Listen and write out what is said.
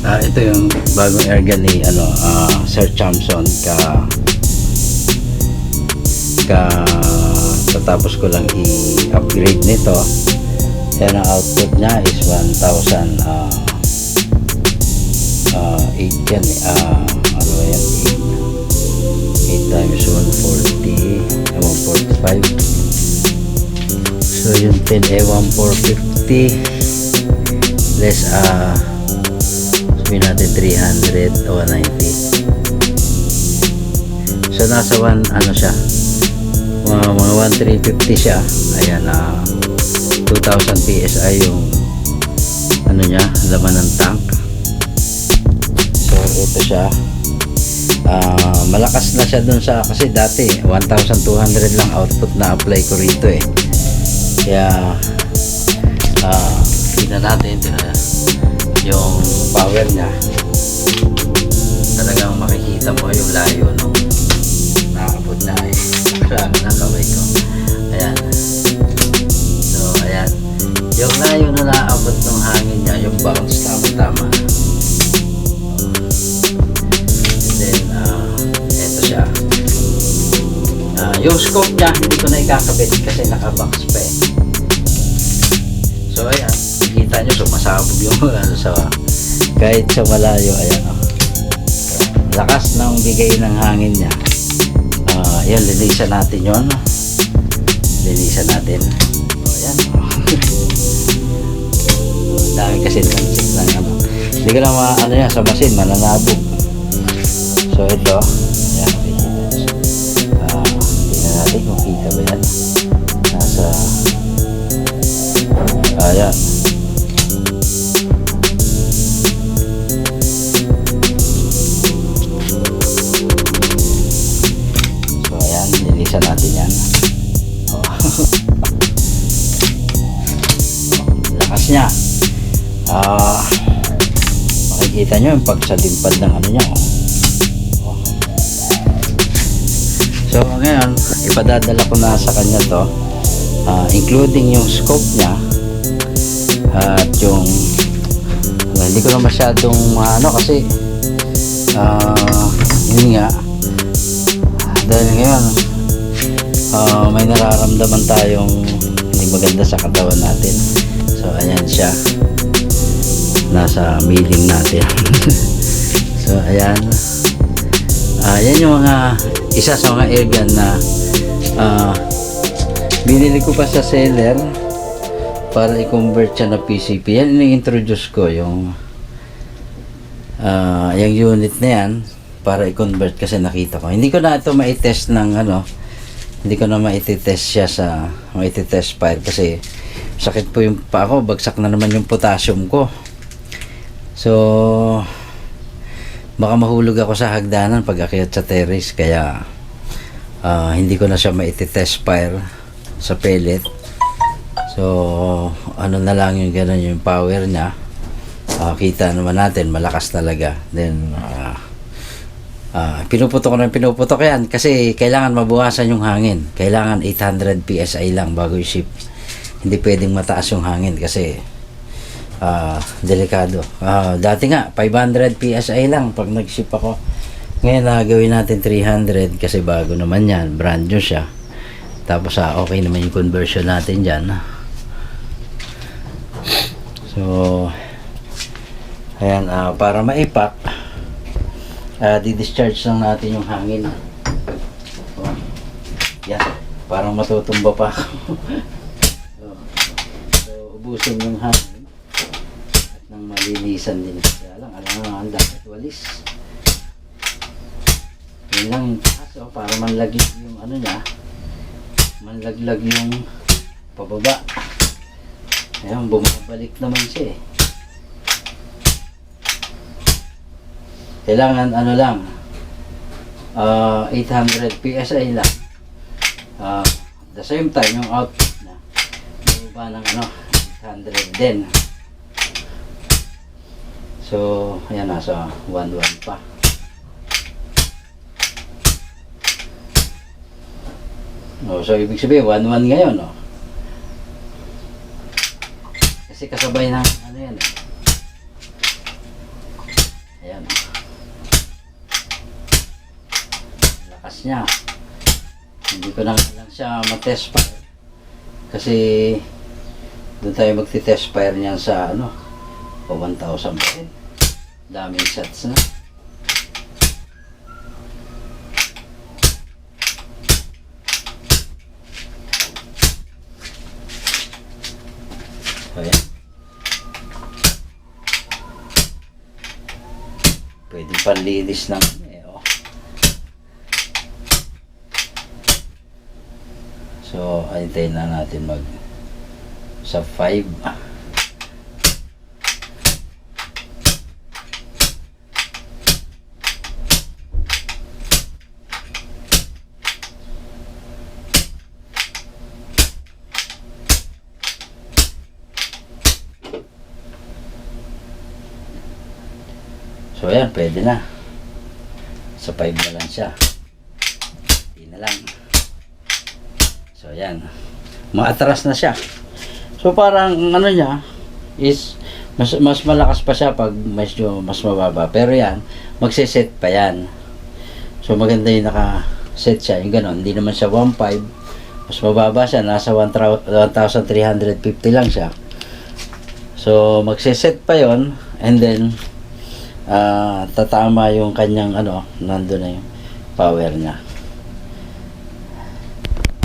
Ito yung bagong airgun ni Sir Chamson tatapos ko lang i-upgrade nito. Yan ang output niya is 1,000 8 yan ano ba yan, 8 times 140 145. So yung 10 1,450 less sabihin natin 300 o 190. So nasa siya, mga 1,350 siya. Ayan, 2,000 PSI yung niya, laman ng tank. So ito siya, malakas na siya dun sa, kasi dati 1,200 lang output na apply ko rito kaya tingnan natin yung power niya. Talagang makikita mo yung layo nung naabot na sa kamay ko. Ayan, so ayan yung layo na naabot ng hangin niya, yung bounce tama. And then eto siya, yung scope niya hindi ko na ikakabit kasi nakabox pa So ayan, kita nyo sumasabog yung kahit sa malayo. Ayan, lakas ng bigay ng hangin niya. Ayan, linisan natin yun. Linisan natin. Ayan. Dami kasi ng hindi ko na sa machine mananabog. So ito, ayan, tingnan natin kung kita ba yan. Nasa ayan, so ayan, nilisan natin yan. Lakas niya. Makikita nyo yung pagsalimpad ng niya. So ngayon ipadadala ko na sa kanya to, including yung scope niya at yung hindi ko na masyadong kasi yun nga, dahil ngayon may nararamdaman tayong hindi maganda sa katawan natin. So ayan siya, nasa meeting natin. So ayan, yan yung mga isa sa mga airgun na binili ko pa sa seller para i-convert siya na PCP. Yan ini-introduce ko yung unit na yan para i-convert kasi nakita ko. Hindi ko na ito ma-test ng hindi ko na ma-test siya sa ma-test fire kasi sakit po yung pa ako, bagsak na naman yung potassium ko. So baka mahulog ako sa hagdanan pag akyat sa terrace, kaya hindi ko na siya ma-test fire sa pellet. So na lang yung ganun yung power niya. Kita naman natin malakas talaga. Then pinuputok yan kasi kailangan mabuwasan yung hangin. Kailangan 800 PSI lang bago i-ship. Hindi pwedeng mataas yung hangin kasi delikado. Dati nga 500 PSI lang pag nag-ship ako. Ngayon gawin natin 300 kasi bago naman yan, brand new siya. Tapos okay naman yung conversion natin dyan. So ayan, para maipak, di-discharge lang natin yung hangin. Yan, parang matutumba pa. So ubusin yung hangin at nang malinisan din. Kaya lang, ang dapat walis. Yun lang yung taas, para manlaglag yung niya, manlaglag yung pababa. Ayan, bumabalik naman siya Kailangan lang, 800 PSI lang. At the same time yung output na bumaba ng 800 din. So ayan, nasa 11 pa. So ibig sabihin 11 ngayon, kasi kasabay ng yan test niya. Hindi ko na lang siya matest fire. Kasi doon tayo magti-test fire niyan sa ano, o 1,000 pa rin. Daming shots na. Ayan. Pwede panlinis ng oh. So, antayin na natin mag sa 5. So, ayan, pwede na. Sa 5 na lang siya. Hindi na lang. So, ayan. Maatras na siya. So, parang ano niya is mas malakas pa siya pag medyo mas mababa. Pero yan, magsiset pa yan. So, maganda yung naka-set siya. Yung ganon. Hindi naman siya 1.5. Mas mababa siya. Nasa 1,350 lang siya. So, magsiset pa yon. And then, tatama yung kanyang ano, nandun na yung power niya.